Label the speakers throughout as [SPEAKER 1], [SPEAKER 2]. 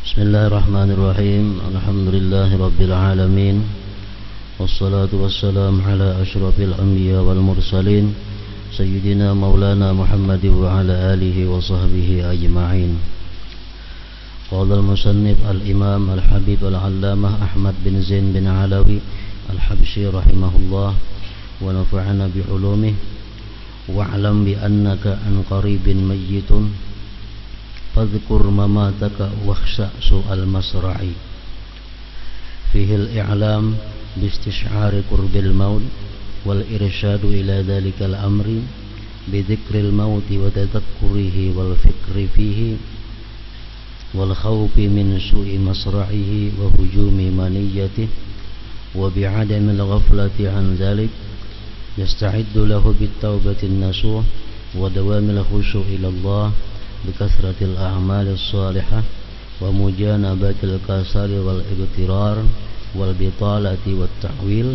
[SPEAKER 1] Bismillahirrahmanirrahim. Alhamdulillahirabbil alamin. Wassalatu wassalamu ala asyrafil anbiya wal mursalin sayyidina maulana Muhammadin wa ala alihi wa sahbihi ajma'in. Qala al-musannif al-imam al-habib al-allamah Ahmad bin Zain bin Alawi al-Habsyi rahimahullah wa nafa'ana bi ulumihi wa'lam bi annaka an qaribin mayyitun fadhkur mamataka wakhsha su'al masra'i fihi al-i'lam bi istish'ari qurbil maut wal irsyadu ila dhalikal amri bi dhikril mauti wa tadhakkurihi wal fikri fihi wal khawfi min su'i masra'ihi wa hujumi maniyatihi wa bi 'adamil ghaflati 'an dhalik yasta'iddu lahu bit taubatin nasuh wa dawamil khusyu' ila Allah بكثرة الأعمال الصالحة ومجانبة الكسل والإبترار والبطالة والتحويل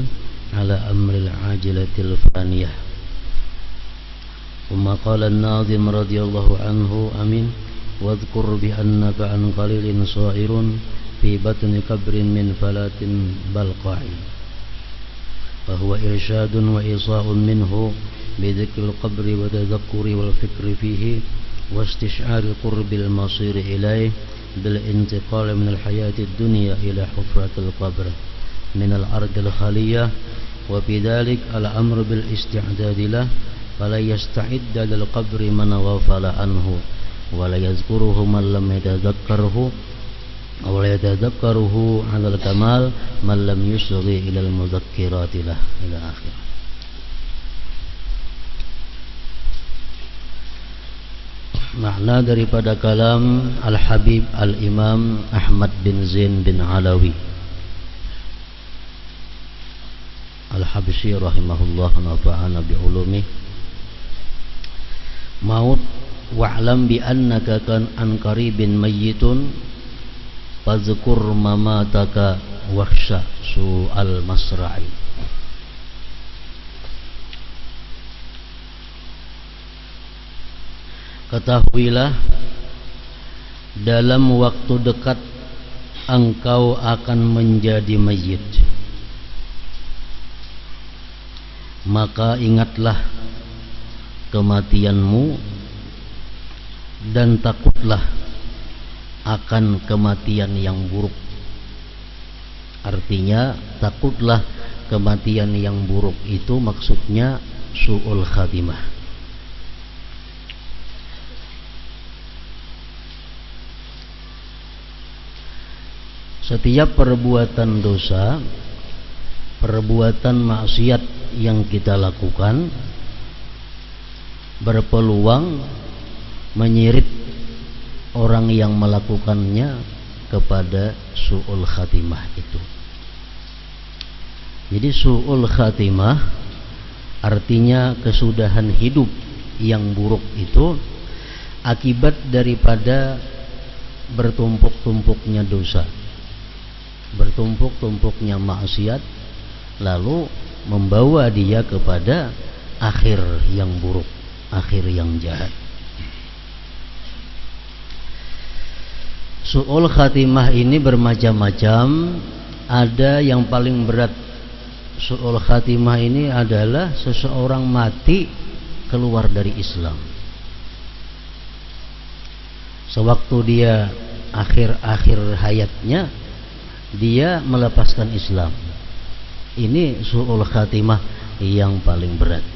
[SPEAKER 1] على أمر العاجلة الفانية. ثم قال الناظم رضي الله عنه أمين واذكر بأنك عن قليل صائر في بطن كبر من فلاة بلقع فهو إرشاد وإيصاء منه بذكر القبر وتذكر والفكر فيه واستشعار قرب المصير إليه بالانتقال من الحياة الدنيا إلى حفرة القبر من الأرض الخالية وبذلك الأمر بالاستعداد له فلا يستعد للقبر من غفل عنه ولا يذكره من لم يتذكره ولا يتذكره على الكمال من لم يصغي إلى المذكرات له إلى آخره. Makna daripada kalam Al-Habib Al-Imam Ahmad bin Zain bin Alawi Al-Habsyi rahimahullah nafa'ana bi'ulumih. Maut wa'lam bi annaka kan an qaribin mayyitun fadhkur mamataka wakhsha su'al masra'i. Ketahuilah dalam waktu dekat engkau akan menjadi mayit. Maka ingatlah kematianmu dan takutlah akan kematian yang buruk. Artinya takutlah kematian yang buruk itu maksudnya su'ul khatimah. Setiap perbuatan dosa, perbuatan maksiat yang kita lakukan berpeluang menyirit orang yang melakukannya kepada su'ul khatimah itu. Jadi su'ul khatimah artinya kesudahan hidup yang buruk itu akibat daripada bertumpuk-tumpuknya dosa, bertumpuk-tumpuknya maksiat, lalu membawa dia kepada akhir yang buruk, akhir yang jahat. Su'ul khatimah ini bermacam-macam. Ada yang paling berat su'ul khatimah ini adalah seseorang mati keluar dari Islam. Sewaktu dia akhir-akhir hayatnya dia melepaskan Islam. Ini su'ul khatimah yang paling berat.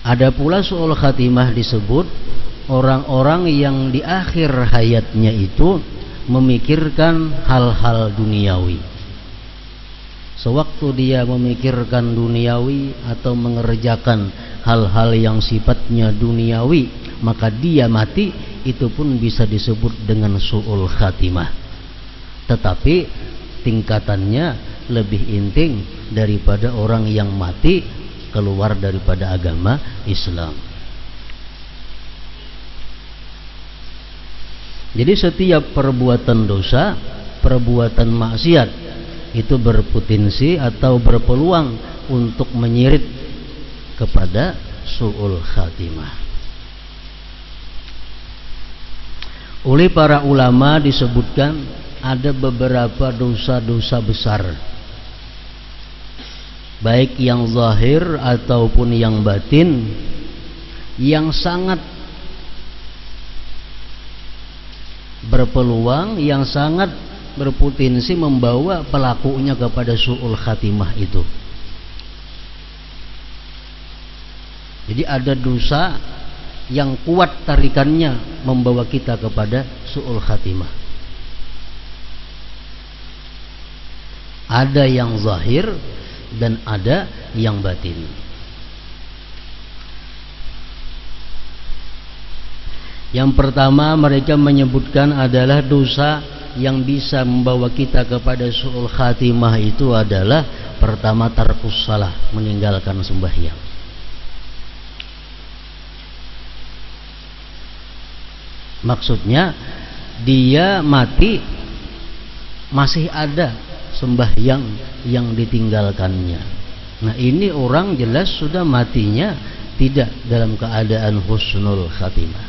[SPEAKER 1] Ada pula su'ul khatimah disebut orang-orang yang di akhir hayatnya itu memikirkan hal-hal duniawi. Sewaktu dia memikirkan duniawi atau mengerjakan hal-hal yang sifatnya duniawi, maka dia mati, itu pun bisa disebut dengan su'ul khatimah. Tetapi tingkatannya lebih inting daripada orang yang mati keluar daripada agama Islam. Jadi setiap perbuatan dosa, perbuatan maksiat itu berpotensi atau berpeluang untuk menyirit kepada su'ul khatimah. Oleh para ulama disebutkan ada beberapa dosa-dosa besar, baik yang zahir ataupun yang batin, yang sangat berpeluang, yang sangat berpotensi membawa pelakunya kepada su'ul khatimah itu. Jadi ada dosa yang kuat tarikannya membawa kita kepada su'ul khatimah. Ada yang zahir dan ada yang batin. Yang pertama mereka menyebutkan adalah dosa yang bisa membawa kita kepada su'ul khatimah itu adalah pertama tarkus salah, meninggalkan sembahyang. Maksudnya dia mati masih ada sembahyang yang ditinggalkannya. Nah, ini orang jelas sudah matinya tidak dalam keadaan husnul khatimah.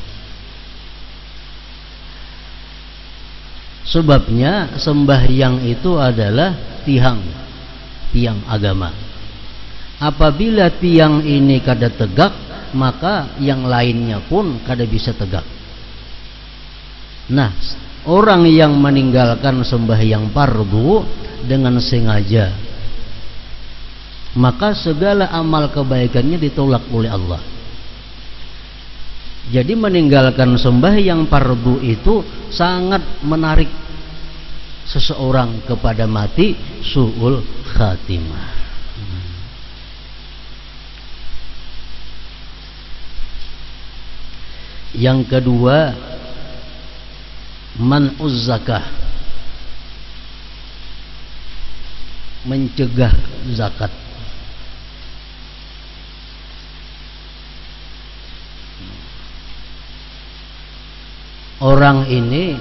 [SPEAKER 1] Sebabnya sembahyang itu adalah tiang agama. Apabila tiang ini kada tegak, maka yang lainnya pun kada bisa tegak. Nah, orang yang meninggalkan sembahyang fardu dengan sengaja, maka segala amal kebaikannya ditolak oleh Allah. Jadi meninggalkan sembahyang fardu itu sangat menarik seseorang kepada mati su'ul khatimah. Yang kedua, man'uz zakah, mencegah zakat. Orang ini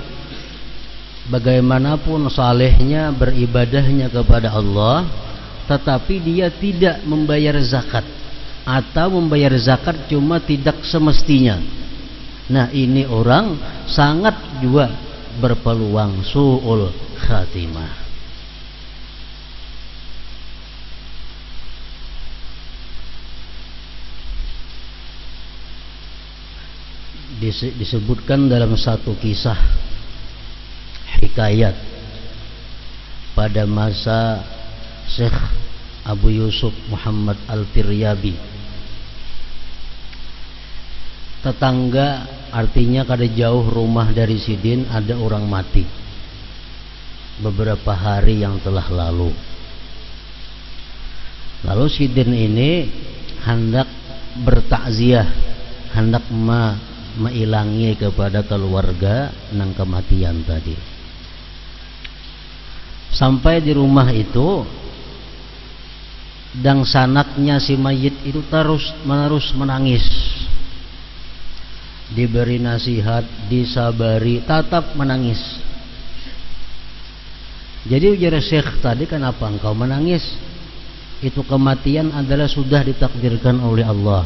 [SPEAKER 1] bagaimanapun salehnya, beribadahnya kepada Allah, tetapi dia tidak membayar zakat, atau membayar zakat cuma tidak semestinya. Nah, ini orang sangat juga berpeluang su'ul khatimah. Disebutkan dalam satu kisah hikayat pada masa Syekh Abu Yusuf Muhammad Al-Firyabi. Tetangga, artinya kada jauh rumah dari Sidin, ada orang mati beberapa hari yang telah lalu. Lalu Sidin ini hendak bertakziah, hendak meilangi kepada keluarga nang kematian tadi. Sampai di rumah itu, dan sanaknya si mayit itu terus menerus menangis. Diberi nasihat, disabari, tetap menangis. Jadi ujar Syekh tadi, kenapa engkau menangis? Itu kematian adalah sudah ditakdirkan oleh Allah.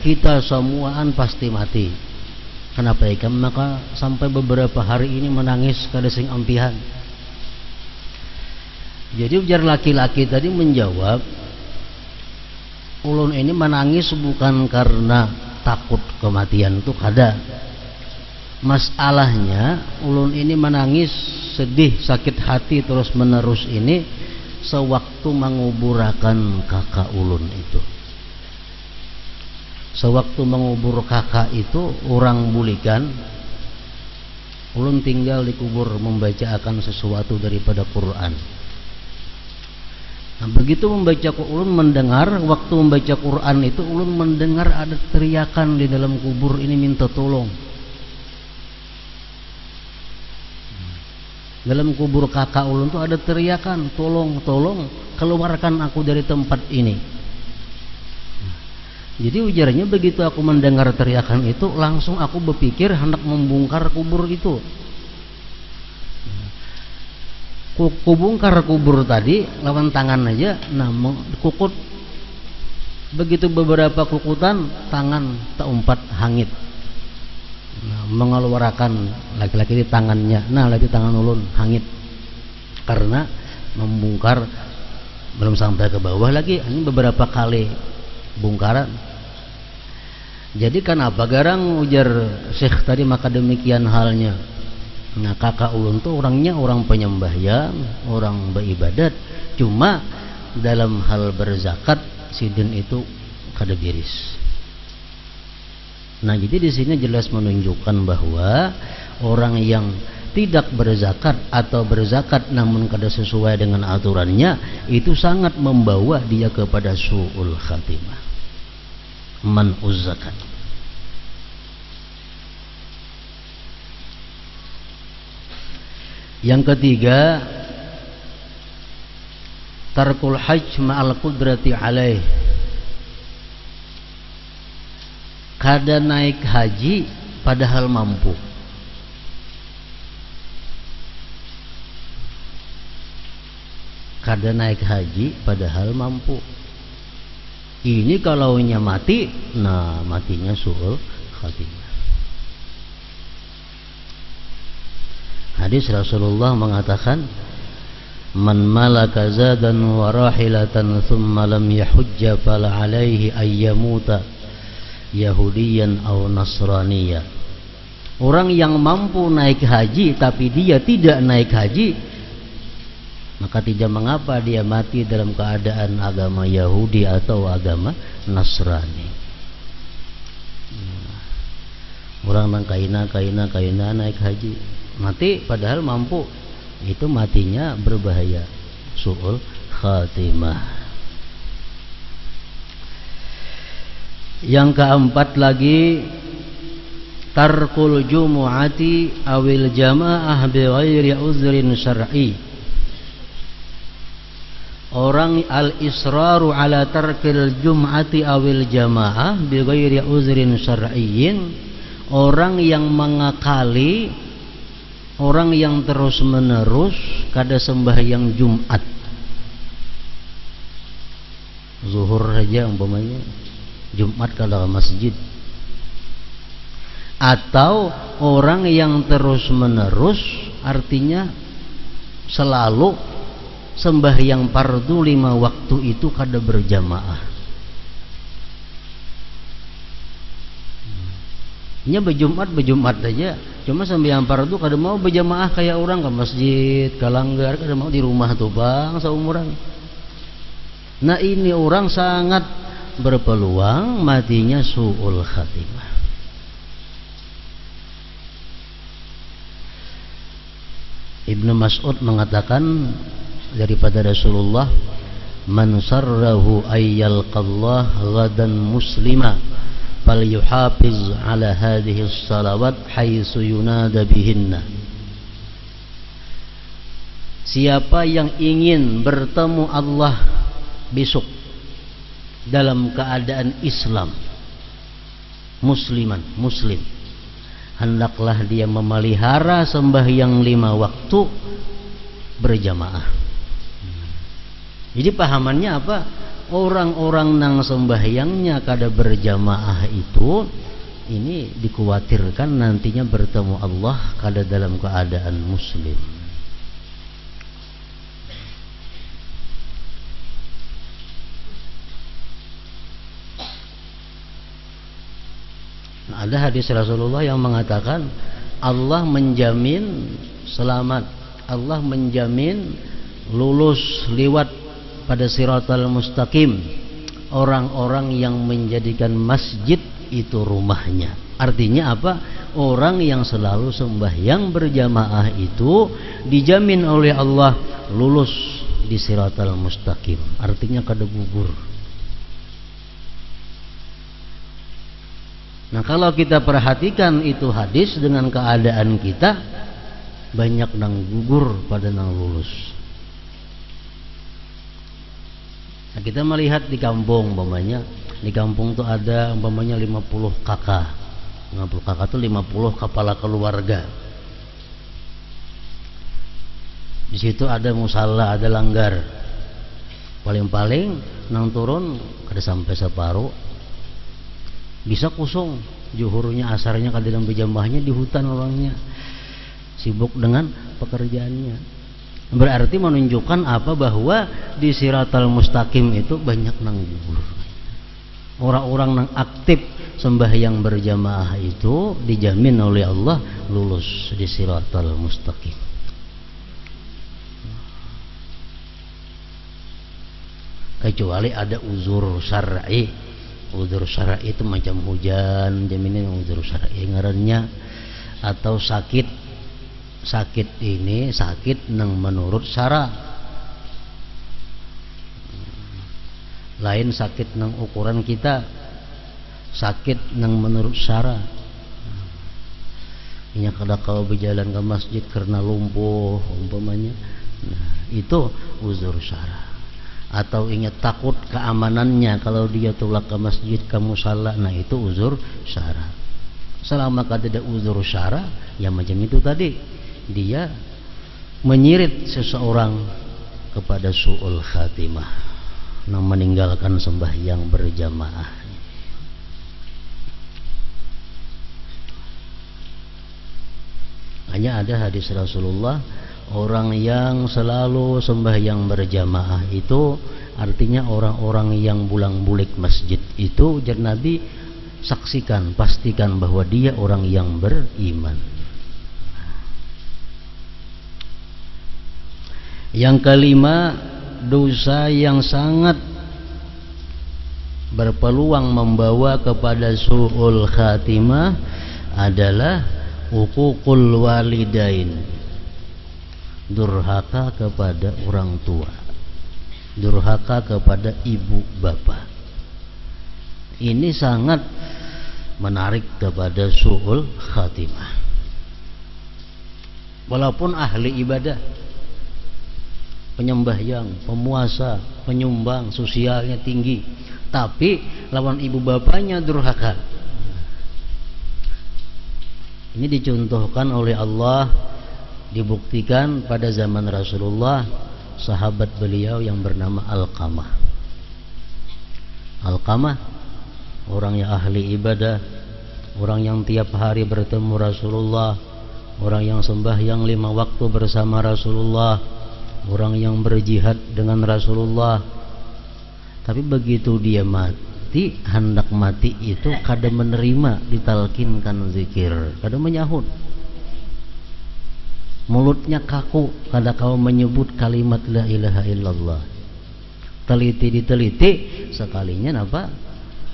[SPEAKER 1] Kita semuaan pasti mati. Kenapa ikan maka sampai beberapa hari ini menangis kada sing ampihan? Jadi ujar laki-laki tadi menjawab, ulun ini menangis bukan karena takut kematian, itu kada. Masalahnya ulun ini menangis sedih, sakit hati terus menerus ini sewaktu menguburakan kakak ulun itu. Sewaktu mengubur kakak itu, orang bulikan, ulun tinggal di kubur membaca akan sesuatu daripada Quran. Nah, begitu membaca, ulun mendengar, waktu membaca Quran itu ulun mendengar ada teriakan di dalam kubur ini minta tolong. Dalam kubur kakak ulun itu ada teriakan, tolong, tolong, keluarkan aku dari tempat ini. Jadi ujarnya, begitu aku mendengar teriakan itu, langsung aku berpikir hendak membongkar kubur itu. Kubongkar kubur tadi lawan tangan aja, nah kukut. Begitu beberapa kukutan, tangan tak umpat hangit. mengeluarkan laki-laki di tangannya, nah lagi tangan ulun hangit karena membongkar, belum sampai ke bawah lagi, ini beberapa kali bongkaran. Jadi kenapa garang ujar Syekh tadi, maka demikian halnya. Nah kakak ulun tuh orangnya orang penyembahyang, orang beribadat, cuma dalam hal berzakat sidin itu kada biris. Nah jadi di sini jelas menunjukkan bahwa orang yang tidak berzakat atau berzakat namun kada sesuai dengan aturannya itu sangat membawa dia kepada su'ul khatimah, man'uz zakat. Yang ketiga, tarkul hajj ma'al qudrati alaih. Kada naik haji padahal mampu. Kada naik haji padahal mampu. Ini kalaunya mati, nah matinya su'ul khatimah. Hadis Rasulullah mengatakan, man malaka zadan wa rahilatan thumma lam yahujja fala alaihi ayyamuta yahudiyan aw nasraniya. Orang yang mampu naik haji tapi dia tidak naik haji, maka tidak mengapa dia mati dalam keadaan agama Yahudi atau agama Nasrani. Orang nang kaina naik haji, mati padahal mampu, itu matinya berbahaya, su'ul khatimah. Yang keempat lagi, tarkul jumu'ati awil jamaah bi ghairi uzrin syar'i. Orang al-israru ala tarkil jum'ati awil jamaah bi ghairi uzrin syar'iyyin, orang yang mengakali, orang yang terus menerus kada sembahyang Jumat, zuhur saja umpamanya, Jumat kada ke masjid. Atau orang yang terus menerus, artinya selalu sembahyang fardu 5 waktu itu kada berjamaah. Nya berjumat aja, cuma sembahyang fardu kada mau berjamaah kayak orang ke masjid, ke langgar, kada mau di rumah tuh bang seumuran. Nah ini orang sangat berpeluang matinya su'ul khatimah. Ibnu Mas'ud mengatakan daripada Rasulullah, man sarrahu ayyalqallah ghadan muslima falyuhafiz ala hadhihi salawat haitsu yunada bihinna. Siapa yang ingin bertemu Allah besok dalam keadaan Islam, muslim, hendaklah dia memelihara sembahyang 5 waktu berjamaah. Jadi pahamannya apa? Orang-orang nang sembahyangnya kada berjamaah itu, ini dikhawatirkan nantinya bertemu Allah kada dalam keadaan muslim. Nah, ada hadis Rasulullah yang mengatakan Allah menjamin selamat, Allah menjamin lulus liwat pada siratal mustaqim orang-orang yang menjadikan masjid itu rumahnya. Artinya apa? Orang yang selalu sembahyang berjamaah itu dijamin oleh Allah lulus di siratal mustaqim, artinya kada gugur. Nah kalau kita perhatikan itu hadis dengan keadaan kita, banyak nang gugur pada nang lulus. Nah, kita melihat di kampung umpamanya, di kampung tuh ada umpamanya 50 kakak. 50 kakak tuh 50 kepala keluarga. Di situ ada musala, ada langgar. Paling-paling nang turun kada sampai separuh. Bisa kosong, zuhurnya asarnya kadang berjamaahnya di hutan orangnya, sibuk dengan pekerjaannya. Berarti menunjukkan apa? Bahwa di Siratal Mustaqim itu banyak nang zuhur. Orang-orang nang aktif sembahyang berjamaah itu dijamin oleh Allah lulus di Siratal Mustaqim. Kecuali ada uzur syar'i. Uzur syar'i itu macam hujan, jaminan uzur syar'i ngarannya, atau sakit. Sakit ini sakit nang menurut syara. Lain sakit nang ukuran kita, sakit nang menurut syara. Ini kada kau berjalan ke masjid karena lumpuh umpamanya. Nah, itu uzur syara. Atau ingat takut keamanannya kalau dia tulak ke masjid kamu salah, nah itu uzur syara. Selama tidak uzur syara, ya macam itu tadi, dia menyirit seseorang kepada su'ul khatimah, yang meninggalkan sembahyang berjamaah. Hanya ada hadis Rasulullah, orang yang selalu sembahyang berjamaah itu artinya orang-orang yang bulang-bulik masjid itu, jar Nabi, saksikan, pastikan bahwa dia orang yang beriman. Yang kelima, dosa yang sangat berpeluang membawa kepada su'ul khatimah adalah uququl walidain, durhaka kepada orang tua, durhaka kepada ibu bapak. Ini sangat menarik kepada su'ul khatimah. Walaupun ahli ibadah, penyembahyang, pemuasa, penyumbang, sosialnya tinggi, tapi lawan ibu bapaknya durhaka. Ini dicontohkan oleh Allah, dibuktikan pada zaman Rasulullah, sahabat beliau yang bernama Alqamah. Alqamah orang yang ahli ibadah, orang yang tiap hari bertemu Rasulullah, orang yang sembahyang 5 waktu bersama Rasulullah, orang yang berjihad dengan Rasulullah. Tapi begitu dia mati, hendak mati itu kada menerima ditalkinkan zikir, kada menyahut. Mulutnya kaku, kada kau menyebut kalimat la ilaha illallah. Teliti diteliti, sekalinya apa?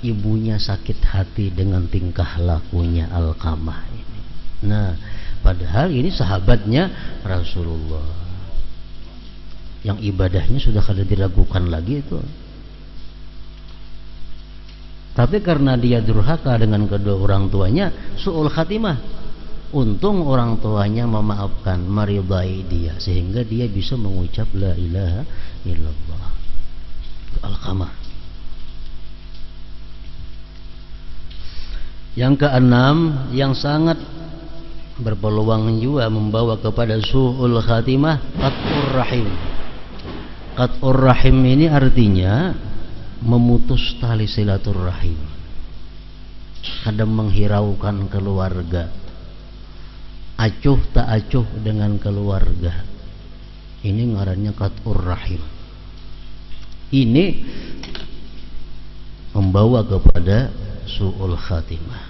[SPEAKER 1] Ibunya sakit hati dengan tingkah lakunya Alqamah ini. Nah, padahal ini sahabatnya Rasulullah, yang ibadahnya sudah kada diragukan lagi itu. Tapi karena dia durhaka dengan kedua orang tuanya, su'ul khatimah. Untung orang tuanya memaafkan, meridai dia, sehingga dia bisa mengucap la ilaha illallah. Alqamah. Yang keenam, yang sangat berpeluang juga membawa kepada su'ul khatimah, qat'ur rahim. Qat'ur rahim ini artinya memutus tali silaturahim, kadang menghiraukan keluarga, acuh tak acuh dengan keluarga. Ini ngarannya qat'ur rahim. Ini membawa kepada su'ul khatimah.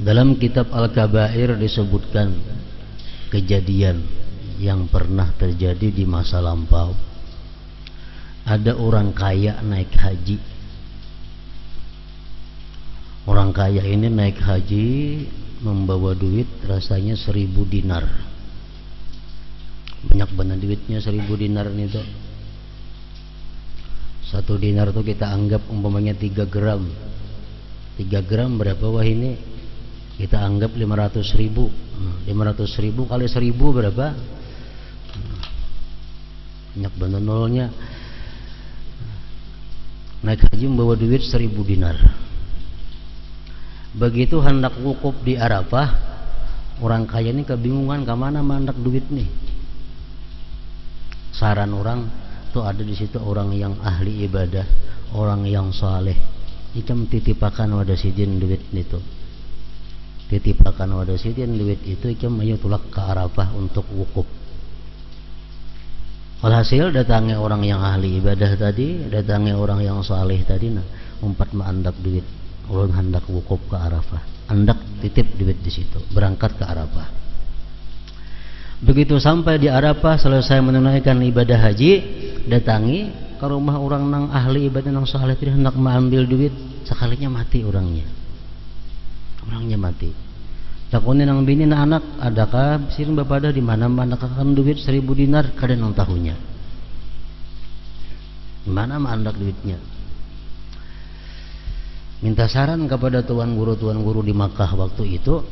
[SPEAKER 1] Dalam kitab Al-Kabair disebutkan kejadian yang pernah terjadi di masa lampau. Ada orang kaya naik haji. Orang kaya ini naik haji membawa duit rasanya 1000 dinar. Banyak banget duitnya 1000 dinar ini tuh. 1 dinar tuh kita anggap umpamanya 3 gram. 3 gram berapa wah ini? Kita anggap 500.000. 500.000 kali 1000 berapa? Banyak banget nolnya. Naik haji membawa duit 1000 dinar. Begitu hendak wukuf di Arafah, orang kaya ini kebingungan kemana mandak duit nih. Saran orang tuh ada di situ orang yang ahli ibadah, orang yang saleh ikam titipakan wada sidin duit itu, titipakan wada sidin duit itu ikam ayo tulak ke Arafah untuk wukuf. Alhasil datangi orang yang ahli ibadah tadi, datangi orang yang saleh tadi, nah umpat maandak duit, ulun hendak wukuf ke Arafah, hendak titip duit di situ, berangkat ke Arafah. Begitu sampai di Arafah, selesai menunaikan ibadah haji, datangi ke rumah orang nang ahli ibadah nang saleh tadi hendak mengambil duit, sekalinya mati orangnya mati. Takutnya nang bini na anak, adakah sirin bapada di mana akan duit 1000 dinar kada nang tahunya. Di mana mandak duitnya? Minta saran kepada tuan guru di Makkah waktu itu.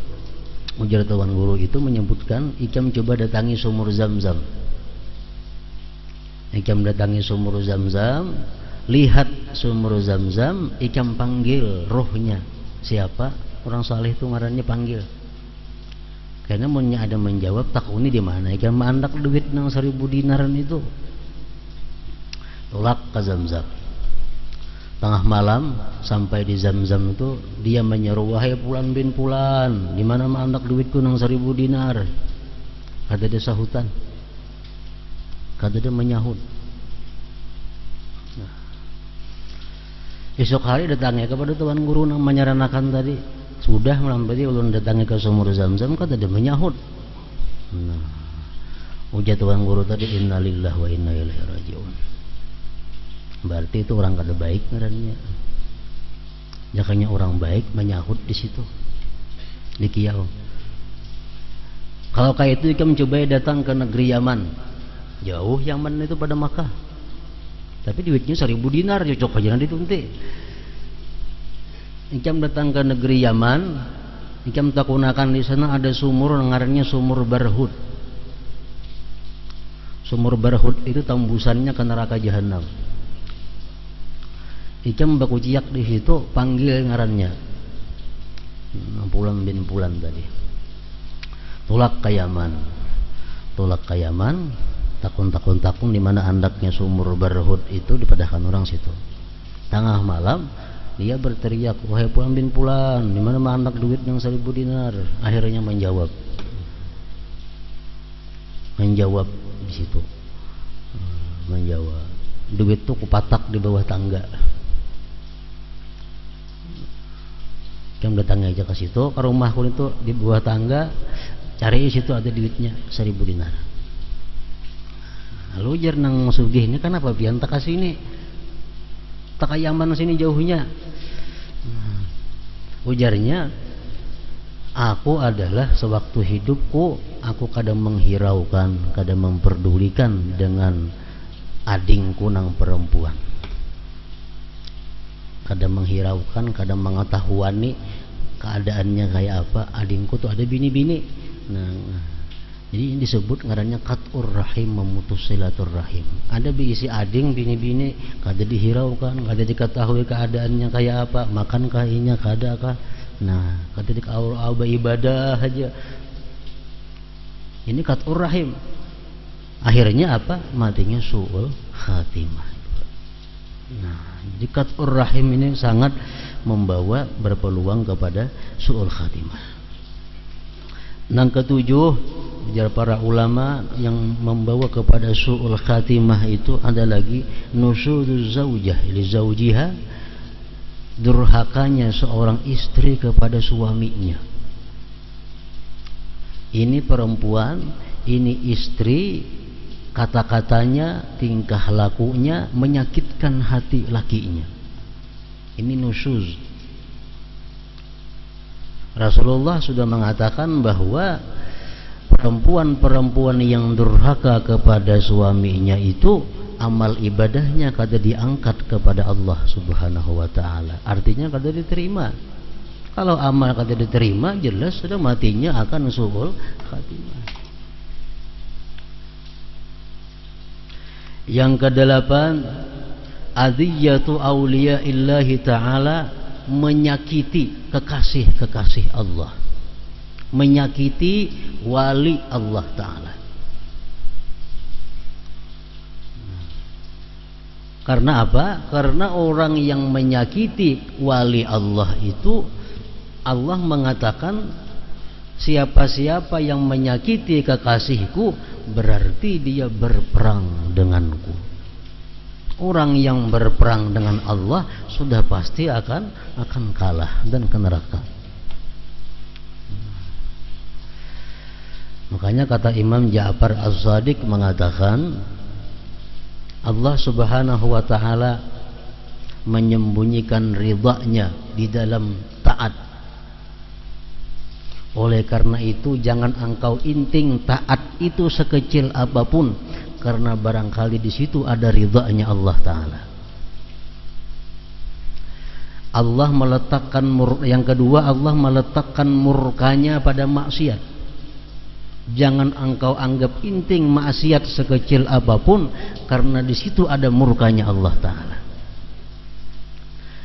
[SPEAKER 1] Ujar tuan guru itu menyebutkan, ikam coba datangi sumur Zam-Zam. Ikam datangi sumur Zam-Zam, lihat sumur Zam-Zam, ikam panggil rohnya. Siapa? Orang saleh itu ngarannya panggil. Karena munnya ada menjawab, takuni di mana? Ikam mandak duit nang 1000 dinaran itu. Tolak ke Zam-Zam. Tengah malam sampai di Zam-Zam itu dia menyeru, wahai Fulan bin Fulan, di mana mandak duitku nang 1000 dinar? Kata dia sahutan. Kata dia menyahut. Nah. Esok hari datangnya kepada tuan guru nang menyaranakan tadi. Sudah malam tadi ulun datangi ke sumur Zam-Zam, kata dia menyahut. Nah. Ujar tuan guru tadi, innalillahi wa inna ilaihi rajiun. Berarti itu orang kada baik ngarannya. Jakanya orang baik menyahut di situ di Kiau. Kalau kayak itu ikam coba datang ke negeri Yaman. Jauh Yaman itu pada Makkah. Tapi duitnya 1000 dinar, cocok aja nanti tunti. Ikam datang ke negeri Yaman, ikam takunakan di sana ada sumur ngarannya sumur Barhud. Sumur Barhud itu tembusannya ke neraka Jahanam. Ikam baku ciak di situ, panggil ngarannya Fulan bin Fulan tadi. Tulak ke Yaman, takun di mana andaknya sumur Barhud itu dipadahkan orang situ. Tengah malam dia berteriak, wahai Fulan bin Fulan, di mana mandak duit yang 1000 dinar? Akhirnya menjawab di situ, menjawab, duit itu kupatak di bawah tangga. Kamu datang aja ke situ, ke rumahku itu di bawah tangga, cari situ ada duitnya 1000 dinar. Lalu ujar nang sugih ini, kenapa pian tak kasih ini? Tak kayak Yaman sini jauhnya. Ujarnya, aku adalah sewaktu hidupku, aku kadang menghiraukan, kadang memperdulikan dengan adingku nang perempuan. Kadang menghiraukan, kadang mengetahuani keadaannya kayak apa. Adingku tuh ada bini-bini. Nah, jadi ini disebut ngarannya qat'ur rahim, memutus silaturrahim. Ada bisi ading bini-bini, kada dihiraukan, kada diketahui keadaannya kayak apa, makan kahinya kada kah. Nah, kada dikawal ibadah aja. Ini qat'ur rahim. Akhirnya apa? Matinya su'ul khatimah. Nah, jadi qat'ur rahim ini sangat membawa berpeluang kepada su'ul khatimah. Yang ketujuh, biar para ulama yang membawa kepada su'ul khatimah itu ada lagi nusuduz zaujah li zaujiha, durhakanya seorang istri kepada suaminya. Ini perempuan, ini istri, kata-katanya, tingkah lakunya menyakitkan hati lakinya. Ini nusyuz. Rasulullah sudah mengatakan bahwa perempuan-perempuan yang durhaka kepada suaminya itu amal ibadahnya kada diangkat kepada Allah Subhanahu wa taala. Artinya kada diterima. Kalau amal kada diterima, jelas sudah matinya akan su'ul khatimah. Yang kedelapan, adiyatu awliyaillahi ta'ala, menyakiti kekasih-kekasih Allah, menyakiti wali Allah ta'ala. Karena apa? Karena orang yang menyakiti wali Allah itu, Allah mengatakan siapa-siapa yang menyakiti kekasihku berarti dia berperang denganku. Orang yang berperang dengan Allah sudah pasti akan kalah dan ke neraka. Makanya kata Imam Ja'far As-Shadiq mengatakan, Allah subhanahu wa ta'ala menyembunyikan ridhanya di dalam taat. Oleh karena itu jangan engkau inting taat itu sekecil apapun, karena barangkali di situ ada ridhanya Allah Ta'ala. Allah meletakkan yang kedua, Allah meletakkan murkanya pada maksiat. Jangan engkau anggap inting maksiat sekecil apapun, karena di situ ada murkanya Allah Ta'ala.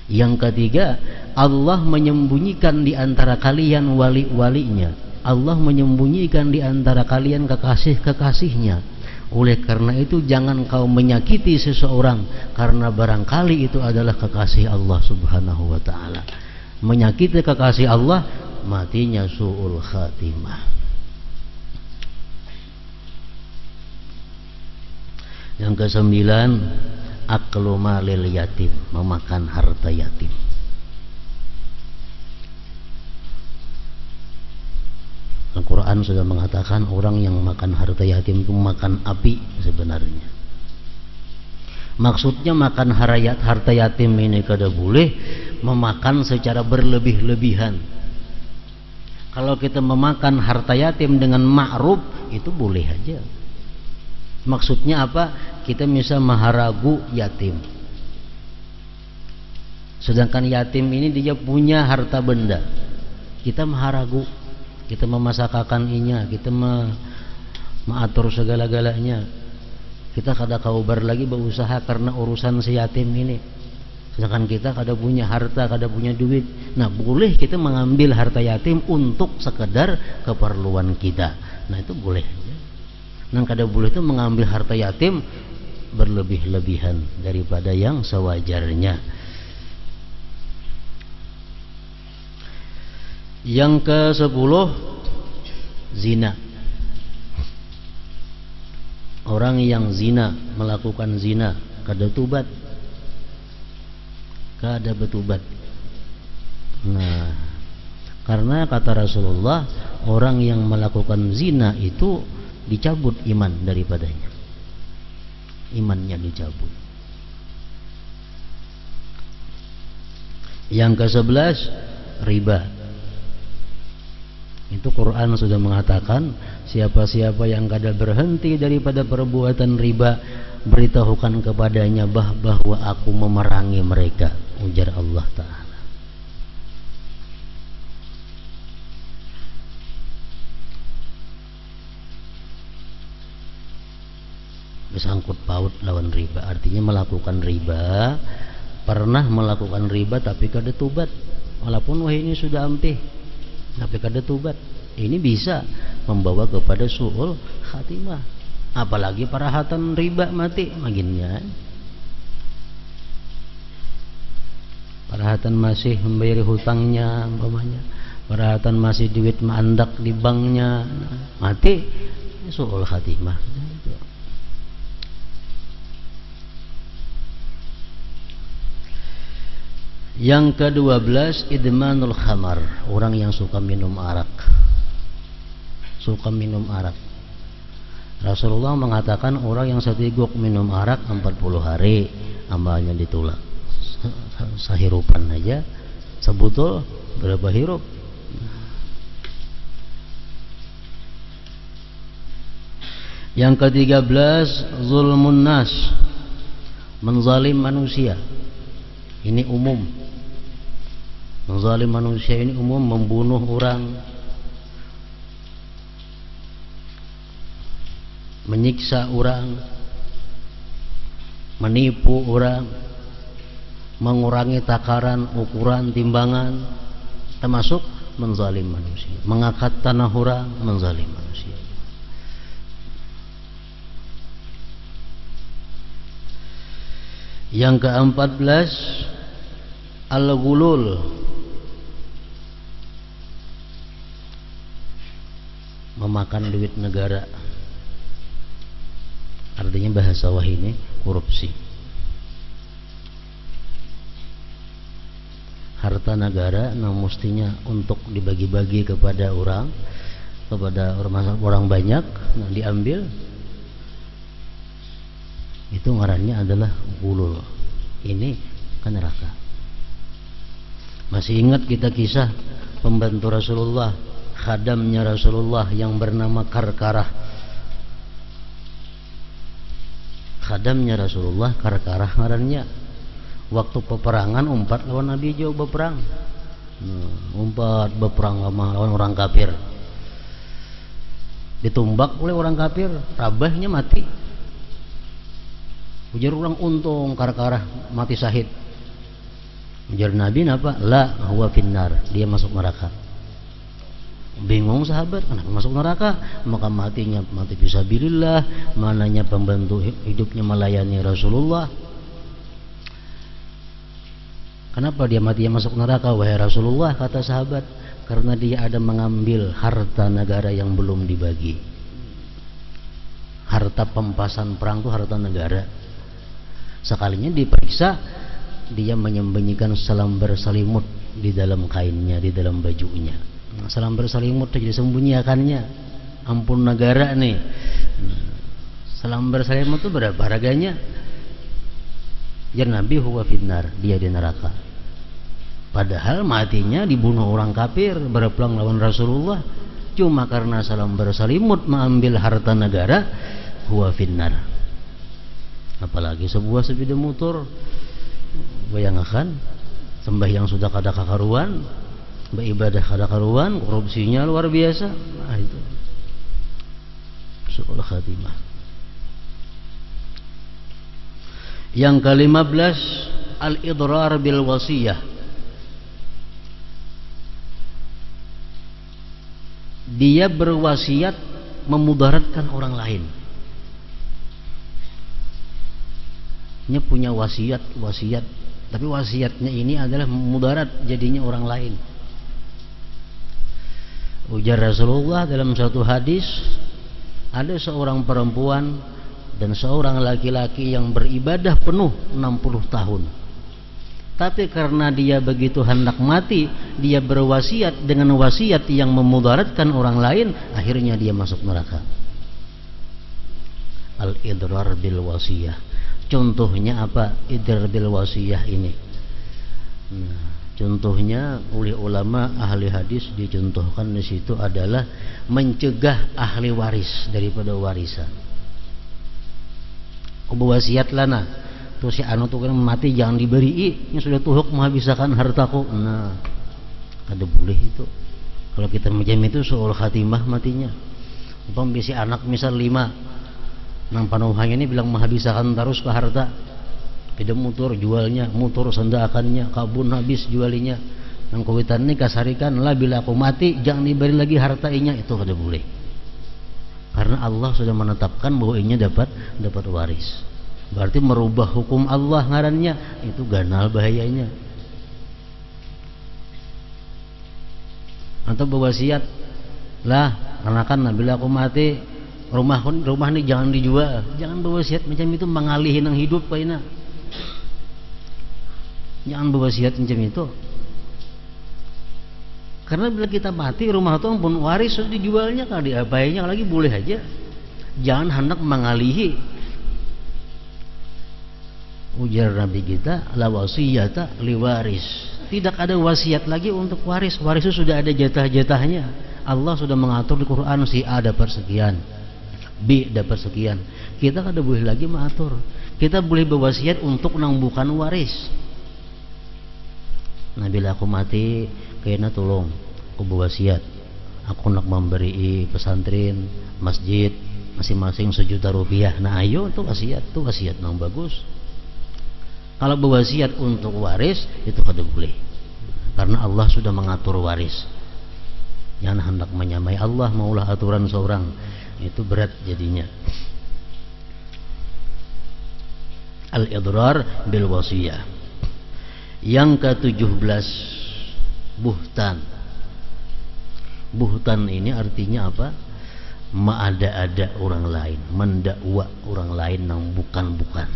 [SPEAKER 1] Yang ketiga, Allah menyembunyikan di antara kalian wali-walinya. Allah menyembunyikan di antara kalian kekasih-kekasihnya. Oleh karena itu jangan kau menyakiti seseorang, karena barangkali itu adalah kekasih Allah Subhanahu wa Ta'ala. Menyakiti kekasih Allah, matinya su'ul khatimah. Yang kesembilan, aklu malil yatim, memakan harta yatim. Al-Quran sudah mengatakan orang yang makan harta yatim itu makan api sebenarnya. Maksudnya makan harta yatim ini kada boleh memakan secara berlebih-lebihan. Kalau kita memakan harta yatim dengan ma'ruf itu boleh aja. Maksudnya apa? Kita bisa maharagu yatim. Sedangkan yatim ini dia punya harta benda. Kita maharagu, kita memasakakannya, kita mengatur segala-galanya. Kita kada kaubar lagi berusaha karena urusan si yatim ini. Sedangkan kita kada punya harta, kada punya duit. Nah, boleh kita mengambil harta yatim untuk sekedar keperluan kita. Nah, itu boleh. Nah, kada boleh itu mengambil harta yatim berlebih-lebihan daripada yang sewajarnya. Yang ke-10, zina. Orang yang zina, melakukan zina, kada tubat, kada betubat. Nah, karena kata Rasulullah, orang yang melakukan zina itu dicabut iman daripadanya, imannya dicabut. Yang ke-11, riba. Itu Quran sudah mengatakan, siapa-siapa yang kada berhenti daripada perbuatan riba, beritahukan kepadanya bahwa aku memerangi mereka, ujar Allah Ta'ala. Bersangkut paut lawan riba, artinya melakukan riba, pernah melakukan riba tapi kada tubat, walaupun wah ini sudah ampih tapi kada tubat, ini bisa membawa kepada su'ul khatimah. Apalagi parahatan riba mati maginnya. Parahatan masih membayar hutangnya umpamanya, parahatan masih duit mandak di banknya, mati su'ul khatimah. Yang ke-12, idmanul khamar, orang yang suka minum arak. Suka minum arak. Rasulullah mengatakan orang yang setiguk minum arak 40 hari amalnya ditolak. Sahirupan aja sebutul berapa hirup. Yang ke-13, zulmun nas, menzalim manusia. Ini umum. Menzalim manusia ini umum, membunuh orang, menyiksa orang, menipu orang, mengurangi takaran, ukuran, timbangan, termasuk menzalim manusia. Mengangkat tanah orang, menzalim manusia. Yang ke-14 al-ghulul, memakan duit negara. Artinya bahasa wahih ini korupsi. Harta negara mestinya untuk dibagi-bagi kepada orang banyak, nah diambil. Itu ngarannya adalah ghulul. Ini kan neraka. Masih ingat kita kisah pembantu Rasulullah, khadamnya Rasulullah yang bernama Karkarah. Khadamnya Rasulullah Karkarah ngarannya. Waktu peperangan umpat lawan Nabi jauh berperang. Umpat berperang lawan orang kafir. Ditumbak oleh orang kafir, rabahnya mati. Ujar orang untung Karkarah mati syahid. Ujar Nabi apa? La huwa finnar, dia masuk neraka. Bingung sahabat, kenapa masuk neraka? Maka matinya mati fisabilillah, mananya pembantu hidupnya melayani Rasulullah. Kenapa dia matinya masuk neraka wahai Rasulullah? Kata sahabat, karena dia ada mengambil harta negara yang belum dibagi. Harta pempasan perang itu harta negara. Sekalinya diperiksa, dia menyembunyikan selambar selimut di dalam kainnya, di dalam bajunya. Selambar selimut itu disembunyikannya. Ampun negara nih. Selambar selimut itu berapa harganya? Ya Nabi huwa finnar, dia di neraka. Padahal matinya dibunuh orang kafir berperang lawan Rasulullah. Cuma karena selambar selimut mengambil harta negara, huwa finnar. Apalagi sebuah sepeda motor, bayangkan sembahyang sudah kada kakaruan, beribadah kada karuan, korupsinya luar biasa. Nah itu su'ul khatimah. Yang ke-15 al-idrar bil wasiyah. Dia berwasiat memudaratkan orang lain. Dia punya wasiat, tapi wasiatnya ini adalah memudarat jadinya orang lain. Ujar Rasulullah dalam satu hadis, ada seorang perempuan dan seorang laki-laki yang beribadah penuh 60 tahun. Tapi karena dia begitu hendak mati, dia berwasiat dengan wasiat yang memudaratkan orang lain, akhirnya dia masuk neraka. Al-idrar bil wasiyah. Contohnya apa idrar bil wasiyah ini? Contohnya oleh ulama ahli hadis dicontohkan di situ adalah mencegah ahli waris daripada warisan. Wasiat lana tuh si anu tuh kan mati jangan diberi, ini sudah tuhuk menghabiskan hartaku. Nah kada boleh itu. Kalau kita macam itu su'ul khatimah matinya. Upam bisi anak misal 5 nang panuhanya ini bilang menghabiskan terus ke harta. Tidak motor jualnya, motor sandakannya, kabun habis jualinya. Nang kawitan ini kasarikan lah bila aku mati jangan diberi lagi harta inya, itu kada boleh. Karena Allah sudah menetapkan bahwa ini dapat waris. Berarti merubah hukum Allah ngarannya, itu ganal bahayanya. Atau berwasiat lah, karena kan bila aku mati rumah ini jangan dijual. Jangan berwasiat macam itu, mengalihin yang hidup Pak Ina. Jangan berwasiat macam itu. Karena bila kita mati rumah itu pun waris sudah dijualnya, kalau diapainya lagi boleh aja. Jangan hendak mengalihi. Ujar Nabi kita, la wasiyata li waris. Tidak ada wasiat lagi untuk waris. Waris itu sudah ada jatah-jatahnya. Allah sudah mengatur di Quran, si A dapat sekian, B dapat sekian. Kita kada boleh lagi mengatur. Kita boleh berwasiat untuk nangbukan waris. Nah bila aku mati, kayaknya tolong aku berwasiat, aku nak memberi pesantren, masjid masing-masing Rp1.000.000. Nah ayo itu wasiat nang bagus. Kalau berwasiat untuk waris itu kada boleh, karena Allah sudah mengatur waris. Jangan hendak menyamai Allah, maulah aturan seorang, itu berat jadinya. Al-idrar bil wasiyah. Yang ke-17, buhtan. Buhtan ini artinya apa? Mengada-ada orang lain, mendakwa orang lain yang bukan-bukan.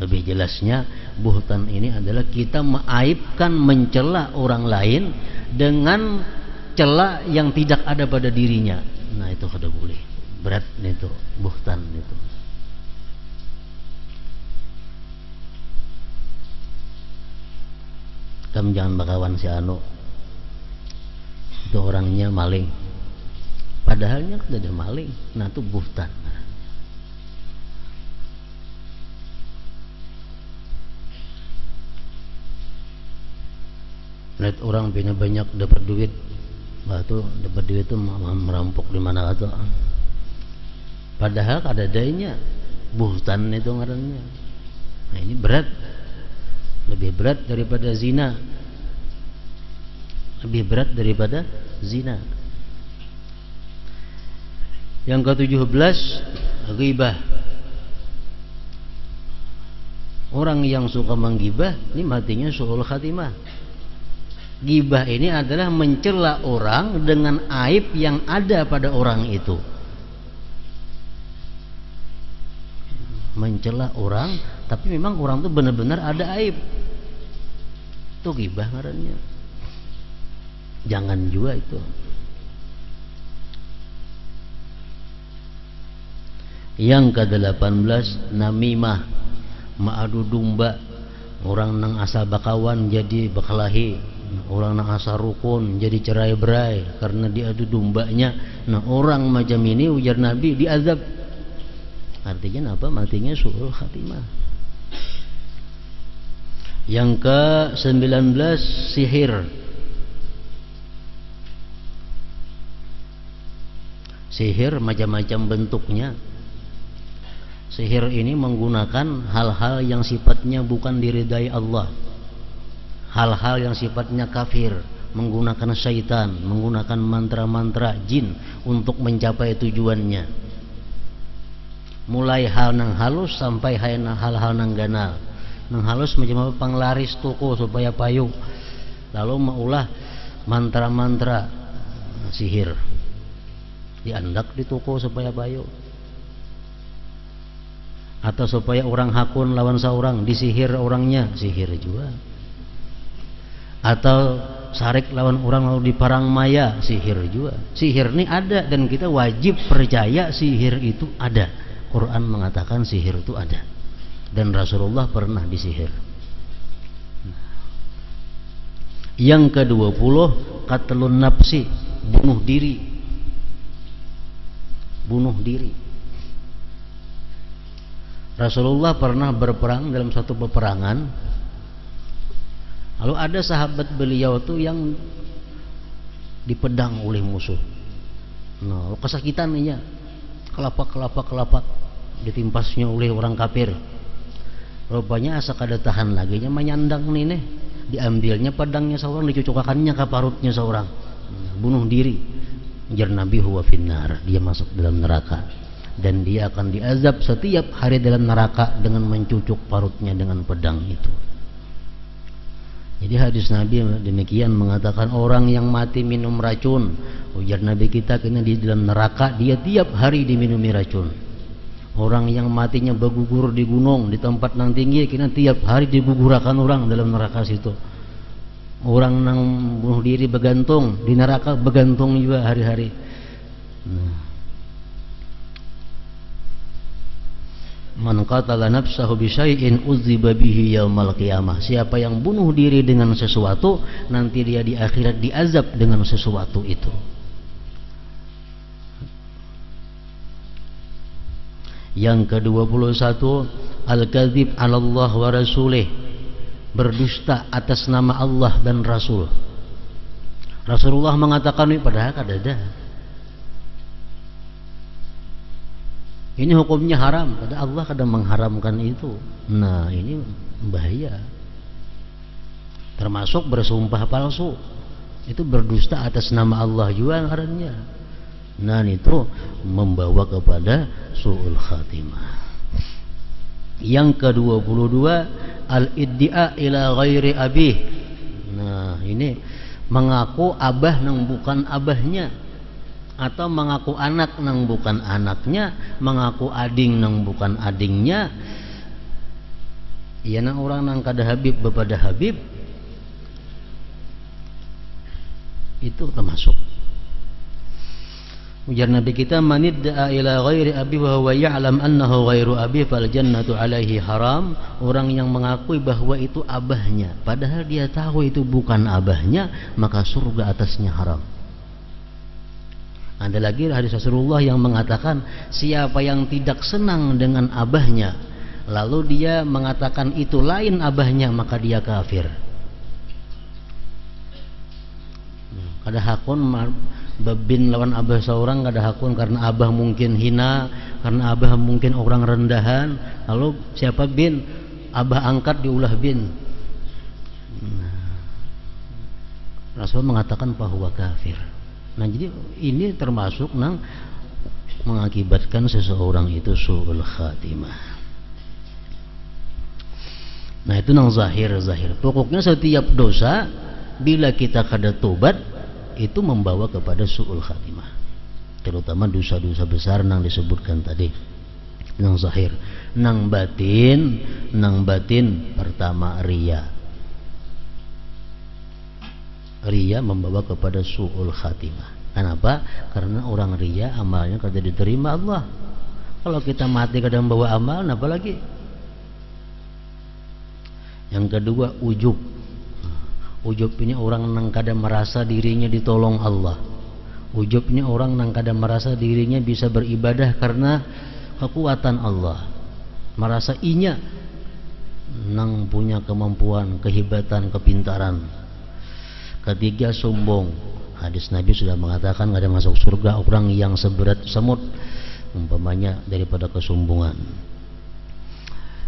[SPEAKER 1] Lebih jelasnya, buhtan ini adalah kita mengaibkan, mencela orang lain dengan cela yang tidak ada pada dirinya. Nah, itu kada boleh. Berat itu, buhtan itu. Kamu jangan bakawan si anu, itu orangnya maling, padahalnya tidak ada maling. Nah, itu buhtan. Lihat orang punya banyak dapat duit, tuh dapat duit itu merampok di mana atau, padahal ada dayanya, buhtan itu ngarannya. Nah, ini berat, lebih berat daripada zina, lebih berat daripada zina. Yang ke-17, ghibah. Orang yang suka menggibah ini matinya su'ul khatimah. Gibah ini adalah mencela orang dengan aib yang ada pada orang itu. Mencela orang, tapi memang orang itu benar-benar ada aib. Itu gibah ngarannya. Jangan juga itu. Yang ke-18, namimah, ma'adu domba. Orang nang asa bakawan jadi bakalahi, orang nang asa rukun jadi cerai-berai karena diadu dombanya. Nah, orang macam ini ujar Nabi diazab. Artinya apa? Matinya su'ul khatimah. Yang ke-19, sihir. Sihir macam-macam bentuknya. Sihir ini menggunakan hal-hal yang sifatnya bukan diridai Allah, hal-hal yang sifatnya kafir, menggunakan syaitan, menggunakan mantra-mantra jin untuk mencapai tujuannya. Mulai hal nang halus sampai hal-hal nang ganal. Nang halus macam apa? Panglaris toko supaya payu, lalu maulah mantra-mantra sihir, diandak di toko supaya payu. Atau supaya orang hakun lawan seorang, disihir orangnya, sihir juga. Atau sarik lawan orang lalu diparang maya, sihir juga. Sihir ini ada dan kita wajib percaya sihir itu ada. Quran mengatakan sihir itu ada dan Rasulullah pernah disihir. Yang ke-20, qatlun nafsi, bunuh diri. Bunuh diri. Rasulullah pernah berperang dalam satu peperangan. Lalu ada sahabat beliau tuh yang dipedang oleh musuh. Nah, kesakitan nih ya, kelapak ditimpasnya oleh orang kafir. Rupanya asa kada tahan lagi nya menyandang nih, diambilnya pedangnya seorang, dicucukkannya ke parutnya seorang. Bunuh diri. Jar Nabi huwa finnar, dia masuk dalam neraka. Dan dia akan diazab setiap hari dalam neraka dengan mencucuk parutnya dengan pedang itu. Jadi hadis Nabi demikian mengatakan, orang yang mati minum racun, ujar Nabi kita, kena di dalam neraka dia tiap hari diminumi racun. Orang yang matinya bergugur di gunung, di tempat yang tinggi, kena tiap hari digugurakan orang dalam neraka situ. Orang yang bunuh diri bergantung di neraka, bergantung juga hari-hari. Nah, man qatala nafsahu bi syai'in udziba bihi yaumal qiyamah. Siapa yang bunuh diri dengan sesuatu, nanti dia di akhirat diazab dengan sesuatu itu. Yang ke-21, al-kadzib 'ala Allah wa rasulih, berdusta atas nama Allah dan Rasul. Rasulullah mengatakan ini, padahal kada. Ini hukumnya haram, pada Allah kadang mengharamkan itu. Nah, ini bahaya. Termasuk bersumpah palsu, itu berdusta atas nama Allah juga ngarannya. Nah itu membawa kepada su'ul khatimah. Yang ke-22 al-iddia ila ghairi abih. Nah ini mengaku abah nang bukan abahnya, atau mengaku anak nang bukan anaknya, mengaku ading nang bukan adingnya. Ya nang orang nang kada habib bepada habib, itu termasuk. Ujar Nabi kita, manidda'a ila ghairi abi wa huwa ya'lam annahu ghairu abi fal jannatu alaihi haram. Orang yang mengakui bahwa itu abahnya padahal dia tahu itu bukan abahnya, maka surga atasnya haram. Ada lagi hadis Rasulullah yang mengatakan, siapa yang tidak senang dengan abahnya lalu dia mengatakan itu lain abahnya, maka dia kafir. Kada hakun babin lawan abah seorang, kada hakun karena abah mungkin hina, karena abah mungkin orang rendahan, lalu siapa bin abah angkat diulah bin. Rasul mengatakan bahwa kafir. Nah jadi ini termasuk nang mengakibatkan seseorang itu su'ul khatimah. Nah itu nang zahir. Pokoknya setiap dosa bila kita kada tobat itu membawa kepada su'ul khatimah, terutama dosa-dosa besar nang disebutkan tadi. Nang zahir, nang batin pertama riya membawa kepada su'ul khatimah. Kenapa? Karena orang riya amalnya kada diterima Allah. Kalau kita mati kada membawa amal, apa lagi? Yang kedua ujub. Ujub ini orang nang kada merasa dirinya ditolong Allah. Ujub ini orang nang kada merasa dirinya bisa beribadah karena kekuatan Allah. Merasa inya nang punya kemampuan, kehebatan, kepintaran. Ketiga sombong. Hadis Nabi sudah mengatakan kada masuk surga orang yang seberat semut, umpamanya daripada kesombongan.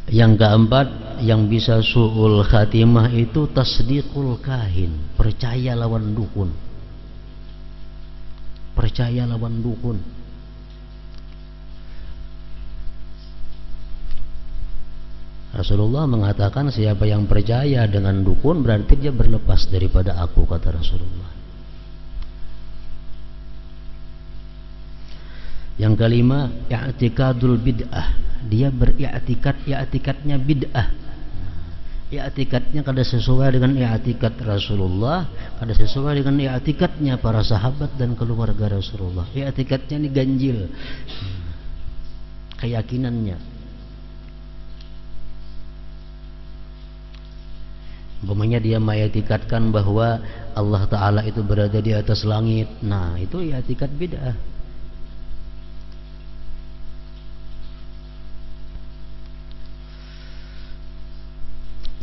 [SPEAKER 1] Yang keempat yang bisa su'ul khatimah itu tasdiqul kahin, percaya lawan dukun. Rasulullah mengatakan siapa yang percaya dengan dukun berarti dia berlepas daripada aku, kata Rasulullah. Yang kelima i'tikadul bid'ah, dia i'tikadnya bid'ah. I'tikadnya kada sesuai dengan i'tikad Rasulullah, kada sesuai dengan i'tikadnya para sahabat dan keluarga Rasulullah. I'tikadnya ini ganjil, keyakinannya. Umpamanya dia mengiktikadkan bahwa Allah Ta'ala itu berada di atas langit. Nah itu i'tikad bid'ah.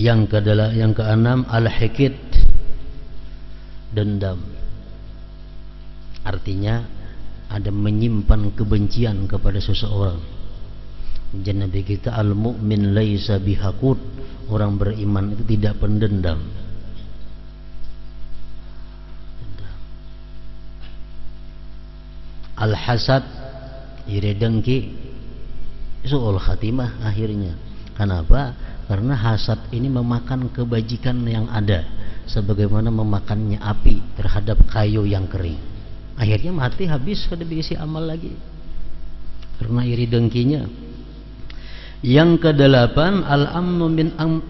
[SPEAKER 1] Yang keenam al-hikid, dendam. Artinya ada menyimpan kebencian kepada seseorang. Jadi Nabi kita al-mu'min laisa bihaqud, orang beriman itu tidak pendendam. Al-hasad, iri dengki, su'ul khatimah akhirnya. Kenapa? Karena hasad ini memakan kebajikan yang ada, sebagaimana memakannya api terhadap kayu yang kering. Akhirnya mati, habis, kada bisa amal lagi karena iri dengkinya. Yang kedelapan al-amnu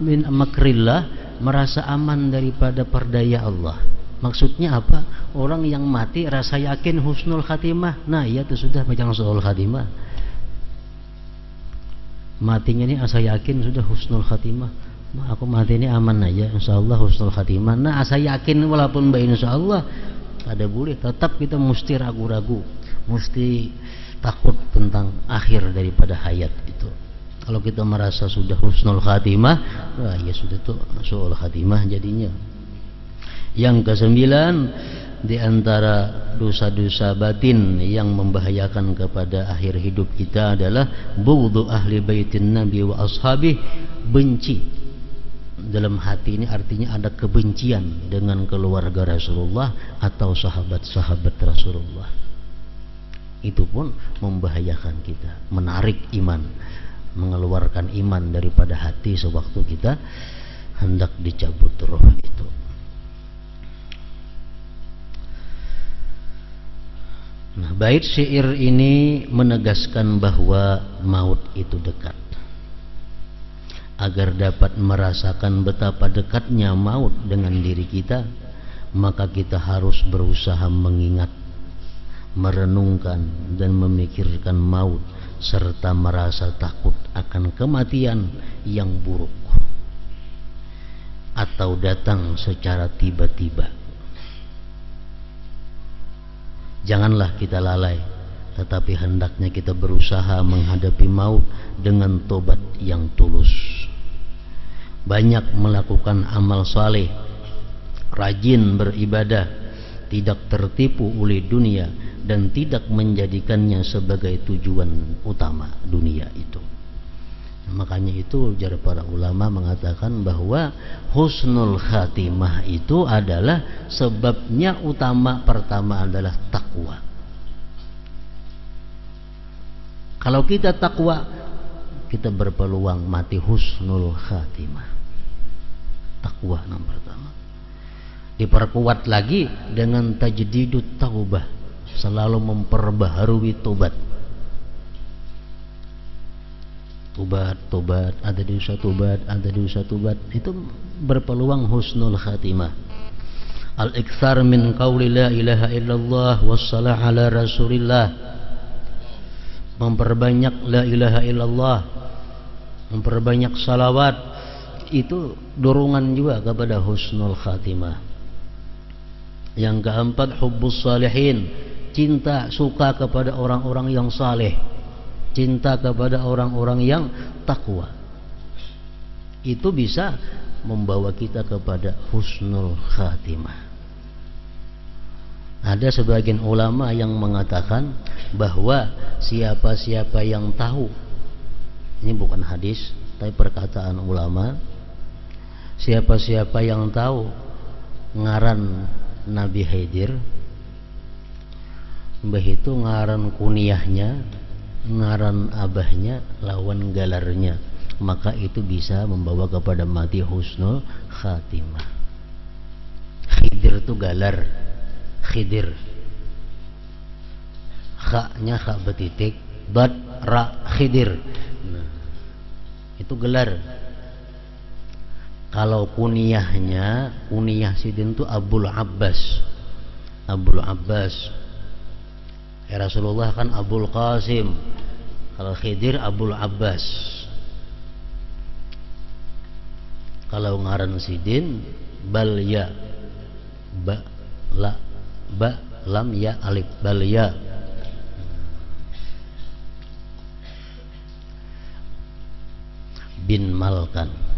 [SPEAKER 1] min makrillah, merasa aman daripada perdaya Allah. Maksudnya apa? Orang yang mati rasa yakin husnul khatimah. Nah iya itu sudah macam su'ul khatimah. Matinya ini asa yakin sudah husnul khatimah. Nah, aku mati ini aman aja, insyaallah husnul khatimah. Nah asa yakin walaupun baik insyaallah ada boleh, tetap kita mesti ragu-ragu, mesti takut tentang akhir daripada hayat itu. Kalau kita merasa sudah husnul khatimah, wah ya sudah tuh su'ul khatimah jadinya. Yang kesembilan, di antara dosa-dosa batin yang membahayakan kepada akhir hidup kita adalah bughdu ahli baitin nabi wa ashabih, benci. Dalam hati ini artinya ada kebencian dengan keluarga Rasulullah atau sahabat-sahabat Rasulullah. itu pun membahayakan kita, menarik iman, mengeluarkan iman daripada hati sewaktu kita hendak dicabut roh itu. Nah, bait syair ini menegaskan bahwa maut itu dekat. Agar dapat merasakan betapa dekatnya maut dengan diri kita, maka kita harus berusaha mengingat, merenungkan dan memikirkan maut serta merasa takut akan kematian yang buruk atau datang secara tiba-tiba. Janganlah kita lalai, tetapi hendaknya kita berusaha menghadapi maut dengan tobat yang tulus. Banyak melakukan amal saleh, rajin beribadah, tidak tertipu oleh dunia dan tidak menjadikannya sebagai tujuan utama dunia itu. Makanya itu jar para ulama mengatakan bahwa husnul khatimah itu adalah sebabnya utama pertama adalah takwa. Kalau kita takwa, kita berpeluang mati husnul khatimah. Takwa yang pertama. Diperkuat lagi dengan tajdidut taubah, selalu memperbaharui tobat. Tobat, ada dosa tobat, itu berpeluang husnul khatimah. Al-iktsar min qauli la ilaha illallah wassalah ala rasulillah, memperbanyak la ilaha illallah, memperbanyak salawat, itu dorongan juga kepada husnul khatimah. Yang keempat, hubbus salihin, cinta, suka kepada orang-orang yang saleh, cinta kepada orang-orang yang takwa. Itu bisa membawa kita kepada husnul khatimah. Ada sebagian ulama yang mengatakan bahwa siapa-siapa yang tahu, ini bukan hadis tapi perkataan ulama, siapa-siapa yang tahu ngaran Nabi Khidir, begitu ngaran kunyahnya, ngaran abahnya, lawan galarnya, maka itu bisa membawa kepada mati husnul khatimah. Khidir itu galar, Khidir, kha-nya kha betitik, dad ra Khidir. Nah, itu gelar. Kalau kunyahnya, kunyah sidin itu Abul Abbas. Abul Abbas. Ya Rasulullah kan Abul Qasim. Kalau Khidir Abul Abbas. Kalau ngaran sidin Balya, ba la ba lam ya alif, Balya. Bin Malkan.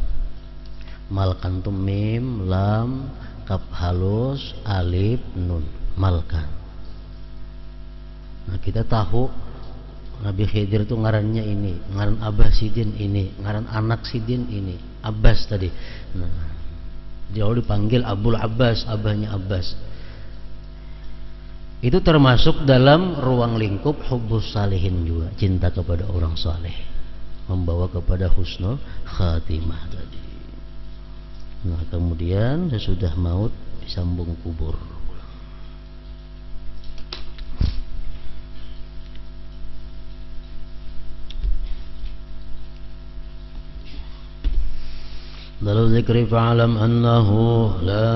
[SPEAKER 1] Malkan itu mim, lam, kaf halus, alif, nun. Malkan. Nah, kita tahu Nabi Khidir itu ngarannya ini, ngaran abah sidin ini, ngaran anak sidin ini, Abbas tadi. Nah, jauh dipanggil Abul Abbas, abahnya Abbas. Itu termasuk dalam ruang lingkup hubbus salihin juga, cinta kepada orang saleh, membawa kepada husnul khatimah tadi. Nah, kemudian sesudah maut disambung kubur. Dalam zikri fa'alam annahu la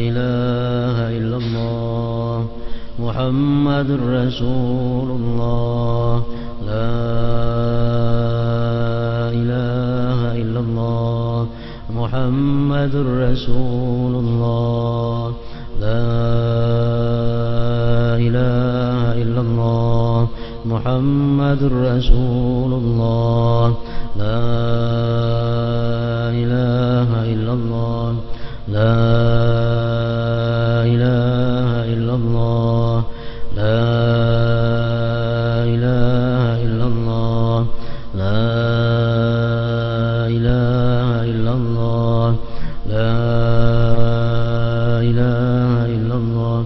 [SPEAKER 1] ilaha illallah Muhammadur Rasulullah, la ilaha illallah Muhammadur Rasulullah, la ilaha illallah Muhammadur Rasulullah, la ilaha illallah, la ilaha illallah, la ilaha illallah, la ilaha illallah, la ilaha illallah